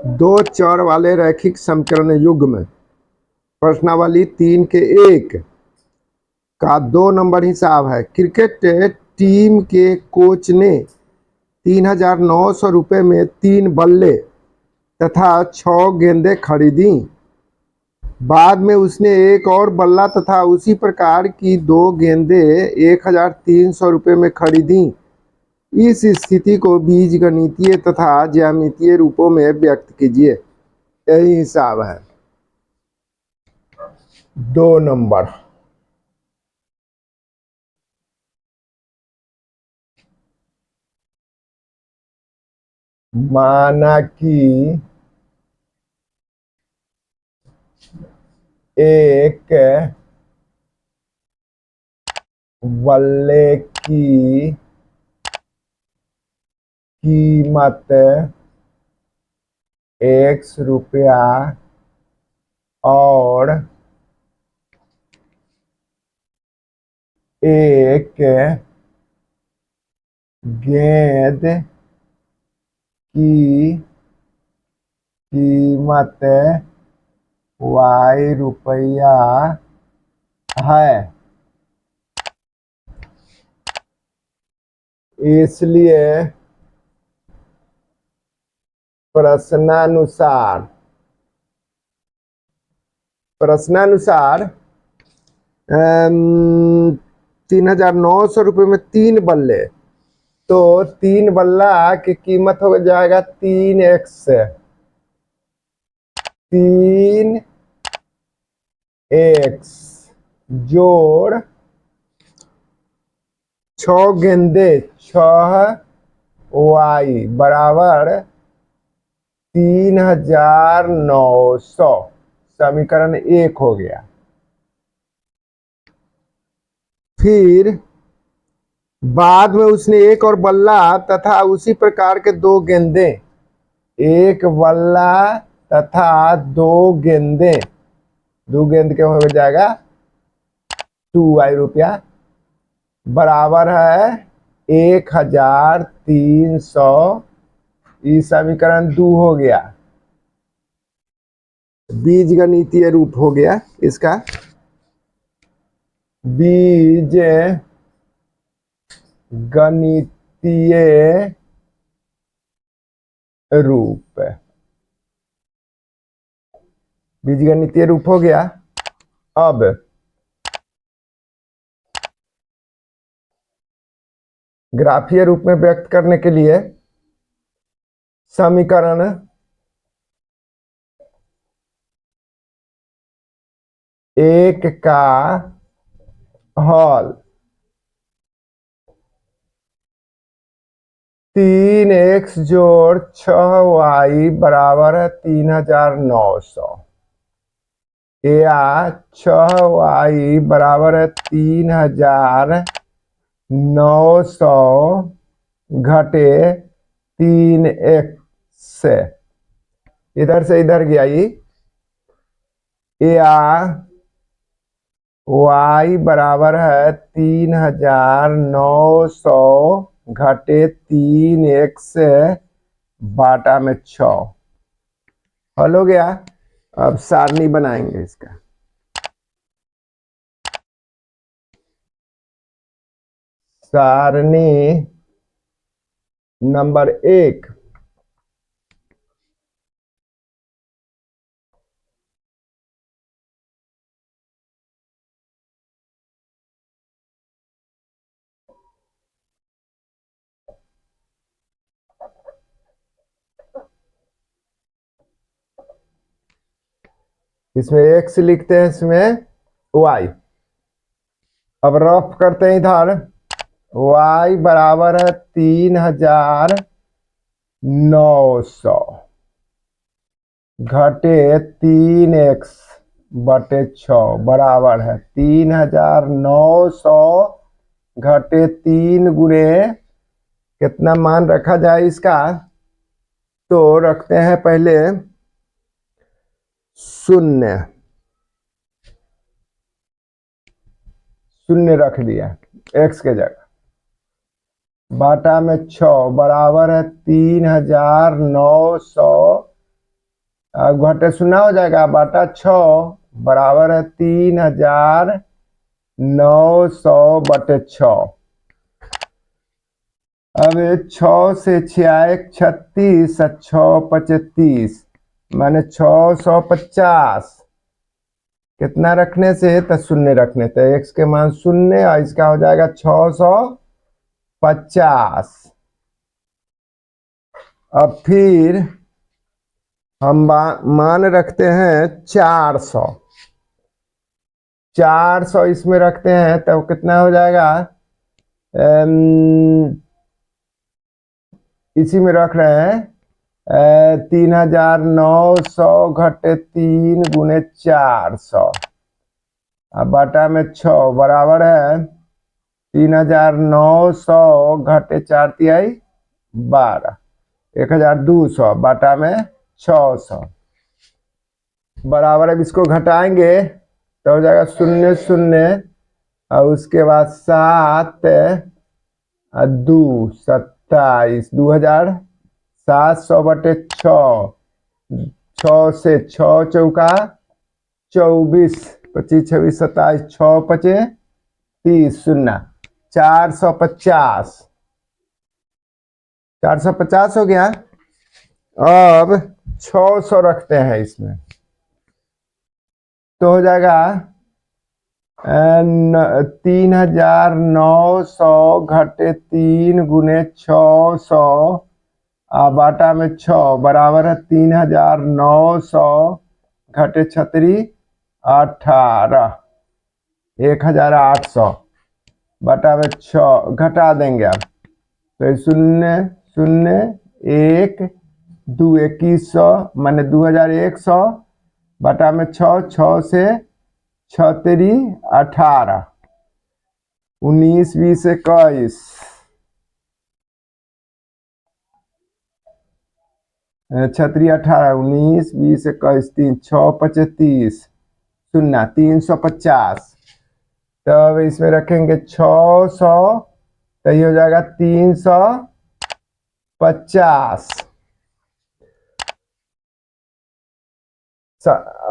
दो चर वाले रैखिक समीकरण युग्म प्रश्नावली 3 के 1 का 2 नंबर हिसाब है। क्रिकेट टीम के कोच ने 3,900 रुपये में 3 बल्ले तथा 6 गेंदें खरीदी। बाद में उसने एक और बल्ला तथा उसी प्रकार की 2 गेंदें 1,300 रुपये में खरीदी। इस स्थिति को बीजगणितीय तथा ज्यामितीय रूपों में व्यक्त कीजिए। यही हिसाब है। 2 नंबर माना कि एक बल्ले की कीमत X रुपया और एक गेंद की कीमत Y रुपया है। इसलिए प्रश्नानुसार 3,900 रुपये में 3 बल्ले, तो 3 बल्ला की कीमत हो जाएगा 3x 3x जोड़ 6 गेंदे 6y बराबर 3,900। समीकरण 1 हो गया। फिर बाद में उसने एक और बल्ला तथा उसी प्रकार के 2 गेंदें, एक बल्ला तथा 2 गेंदें, 2 गेंद के हो जाएगा 2y रुपया बराबर है 1,300। इस समीकरण 2 हो गया। बीजगणितीय रूप हो गया इसका। बीज गणितीय रूप, बीजगणितीय रूप हो गया। अब ग्राफीय रूप में व्यक्त करने के लिए समीकरण 1 का हल 3x जोड़ 6y बराबर है 3,900 या 6y बराबर है 3,900 घटे 3x, इधर से इधर गया या y बराबर है 3,900 घटे 3x बाटा में 6। हल हो गया। अब सारणी बनाएंगे इसका। सारणी नंबर 1, इसमें x लिखते हैं, इसमें y। अब रफ करते हैं इधर। y बराबर है 3,900 घटे 3x बटे 6 बराबर है 3,900 घटे 3 गुणे कितना मान रखा जाए इसका, तो रखते हैं पहले 0 रख दिया x के जगह, बाटा में 6 बराबर है 3,900 अब घटे शून्य हो जाएगा, बाटा 6 बराबर है 3900/6। अब 6 से 6 1 36, 6 5 30, माने 650। कितना रखने से? तो शून्य रखने, तो x के मान शून्य और इसका हो जाएगा 650। अब फिर हम मान रखते हैं 400। 400 इसमें रखते हैं तो कितना हो जाएगा? इसी में रख रहे हैं 3900 घटे 3 गुने 400। अब बटा में 6 बराबर है 3900 घटे 4 तिहाई 12, 1200 बटा में 600 बराबर। अब इसको घटाएंगे तो हो जाएगा 0 0 और उसके बाद 7 2 27, 2700/6। 6 से 6 चौका 24, 25 26 27, 6 5 30, 0 450। 450 हो गया। अब 600 रखते हैं इसमें तो हो जाएगा 3900 घटे 3 गुने 600 बाटा में 6 बराबर है 3900 घटे 36 18, 1800 बटा में 6 घटा देंगे अब तो 0 0 1 2 2100 माने 2100 बटा में 6 6 से 36 18, 19 20 21, 36 18 19 20 21 3 6 5 30, 0 350। तब इसमें रखेंगे 600 तो ये हो जाएगा 350।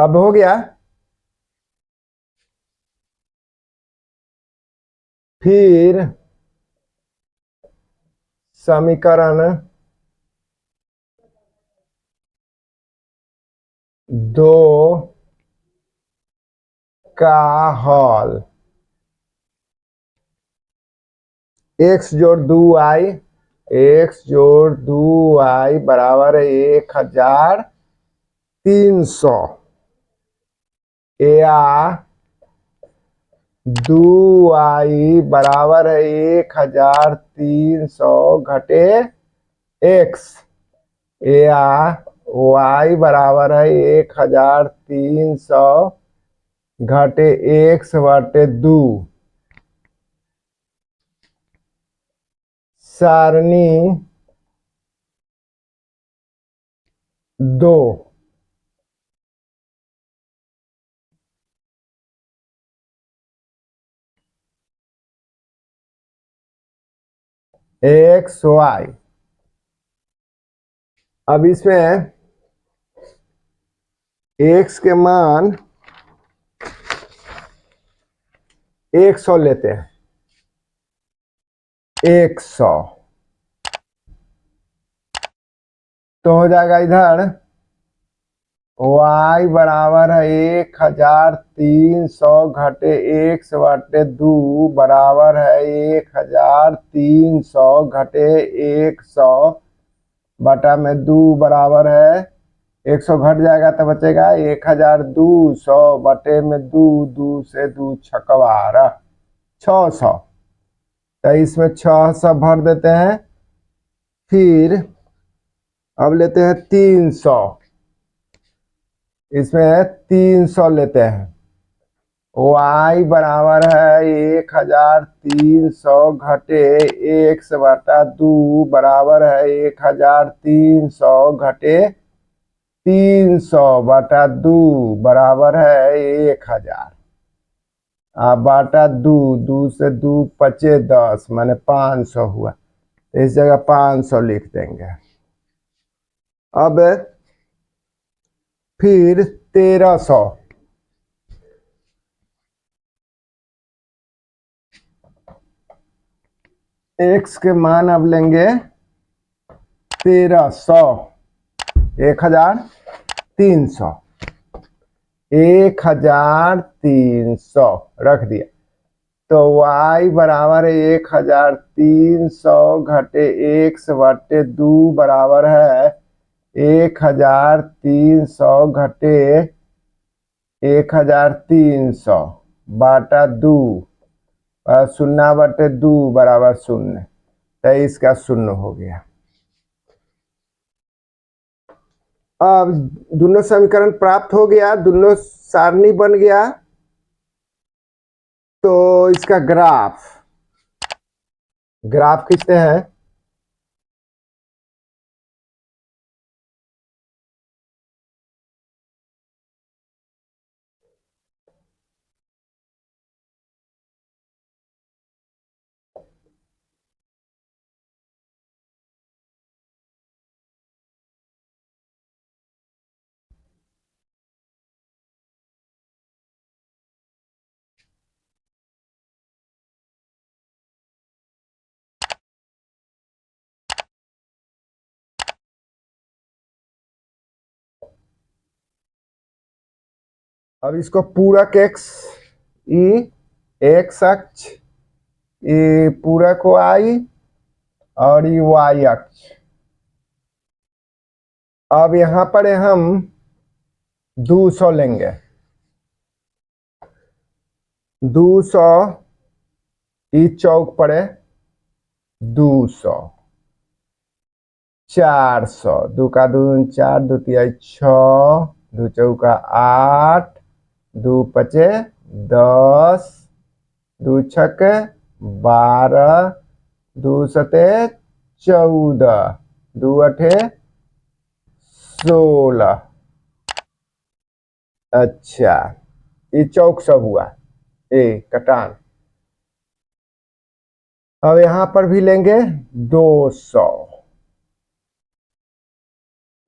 अब हो गया। फिर समीकरण 2 का हल x जोड़ 2y, x जोड़ 2y बराबर है 1300 या 2y बराबर है 1300 घटे x या y बराबर है 1300 घटे x बटे 2। सारणी 2 x y। अब इसमें x के मान 100 लेते हैं, 100 तो हो जाएगा इधर y बराबर है 1300 घटे x बटे 2 बराबर है 1300 घटे 100 बटा में 2 बराबर है 100 घट जाएगा तो बचेगा 1200 बटे में 2, 2 से 2 छकवार 600। तो इसमें 600 भर देते हैं। फिर अब लेते हैं 300, इसमें 300 लेते हैं। y बराबर है 1300 घटे x बटा 2 बराबर है 1300 घटे 300 बटा 2 बराबर है 1000 बाटा 2, 2 से 2 पचे 10 माने 500 हुआ। इस जगह 500 लिख देंगे। अब फिर 1300, x के मान अब लेंगे 1300, 1300, 1300 रख दिया। तो y बराबर है 1300 घटे x बटे 2 बराबर है 1300 घटे 1300 बाटा 2, 0 बटे 2 बराबर 0, तो इसका 0 हो गया। अब दोनों समीकरण प्राप्त हो गया, दोनों सारणी बन गया। तो इसका ग्राफ खींचते हैं। अब इसको पूरक x, x अक्ष, ये पूरक y और ये y अक्ष। अब यहां पर हम 200 लेंगे, 200 इस चौक पर 200, 400, 2 का 2 4, 2 तिया 6, 2 चौका 8, 2 पचे 10, 2 छके 12, 2 सते 14, 2 अठे 16। अच्छा, ये चौक सब हुआ, ए कटान। अब यहां पर भी लेंगे 200,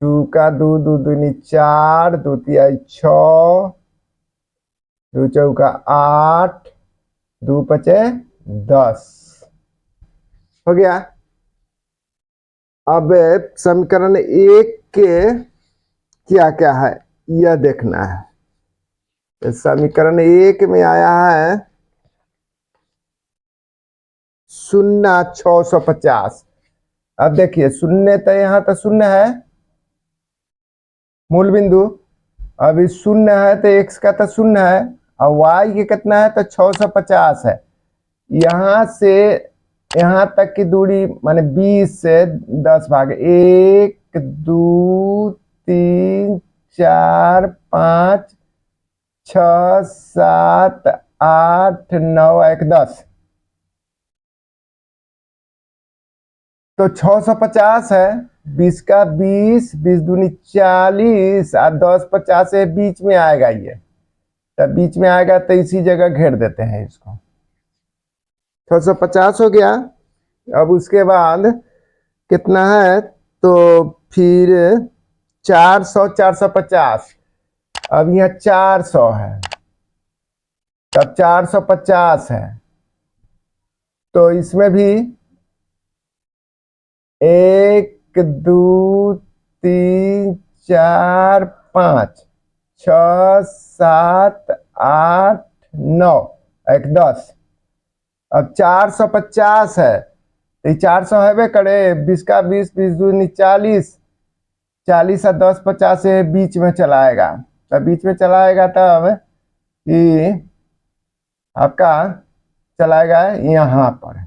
2 का 2 2 दूनी 4, 2 तिया 6, 2 चौका 8, 2 पचे 10 हो गया। अब समीकरण 1 के क्या क्या है यह देखना है। समीकरण 1 में आया है 0,650। अब देखिए 0 तो यहाँ तो 0 है मूल बिंदु, अभी 0 है तो x का तो 0 है और y के कितना है तो 650 है। यहाँ से यहाँ तक की दूरी माने 20 से 10 भाग, 1 2 3 4 5 6 7 8 9 1 10, तो 650 है। 20 का 20, 20 दूनी 40 और 10 50 से बीच में आएगा, ये तब बीच में आएगा तो इसी जगह घेर देते हैं इसको। 650 हो गया। अब उसके बाद कितना है तो फिर 400, 450, अब यहाँ 400 है तब 450 है, तो इसमें भी 1 2 3 4 5 6 7 8 9 1 10। अब 450 है तो 400 है करे, 20 का 20, 20 दूनी 40, 40 और 10 50 से बीच में चलाएगा, तब बीच में चलाएगा तब ये आपका चलाएगा यहाँ पर,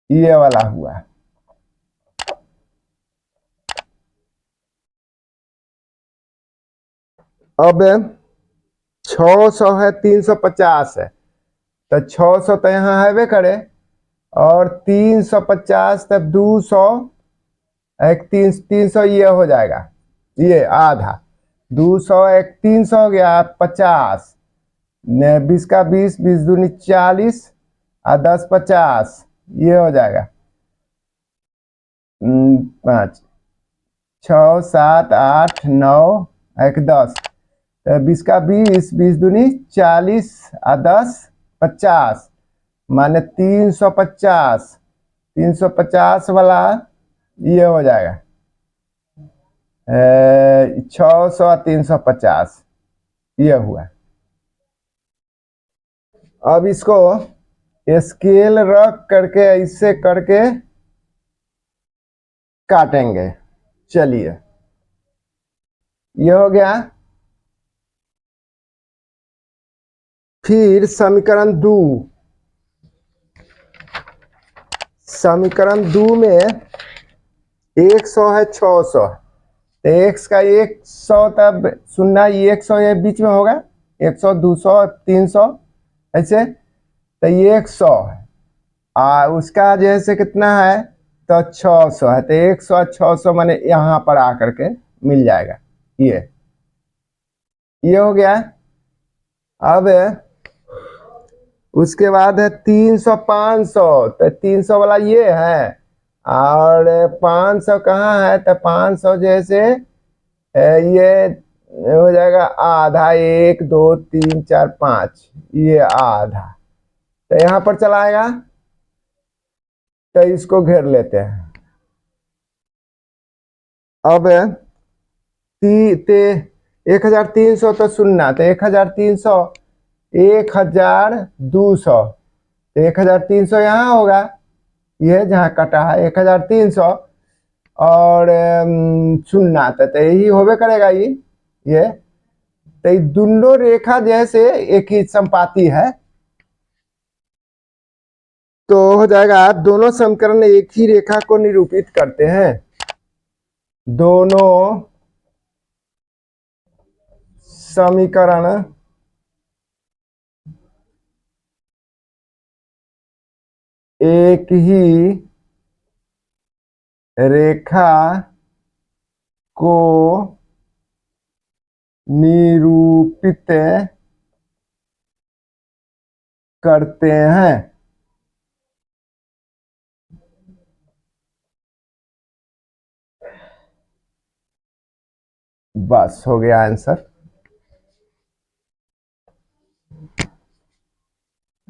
ये वाला हुआ। अब 600 है 350 है, तो 600 तो यहाँ है करे और 350 तब 200 एक 300 ये हो जाएगा, ये आधा 200 एक 300 हो गया 50, 20 का 20, 20 दूनी 40 और 10 50, ये हो जाएगा 5 6 7 8 9 एक 10, तो 20 का 20, 20 दूनी 40 और 10 50, माने 350। 350 वाला ये हो जाएगा 600 350, ये हुआ। अब इसको स्केल रख करके ऐसे करके काटेंगे। चलिए, ये हो गया। फिर समीकरण 2 में 100 है 600, तो एक्स का 100, तब सुनना 100 ये बीच में होगा, 100 200 300 ऐसे, तो ये 100 है। उसका जैसे कितना है तो 600 है, तो 100 600 माने यहाँ पर आकर के मिल जाएगा। ये हो गया। अब उसके बाद है 300 500, तो 300 वाला ये है, और 500 कहाँ है, तो 500 जैसे ये हो जाएगा आधा, 1 2 3 4 5, ये आधा, तो यहाँ पर चलाएगा, तो इसको घेर लेते हैं। अब 1300 तो सुनना, तो 1300 1200, तो 1300 यहाँ होगा, ये जहाँ कटा है 1300, और सुनना तो यही होबे करेगा। ये तो ये दोनों रेखा जैसे एक ही संपाती है, तो हो जाएगा दोनों समीकरण एक ही रेखा को निरूपित करते हैं। दोनों समीकरण एक ही रेखा को निरूपित करते हैं। बस हो गया आंसर।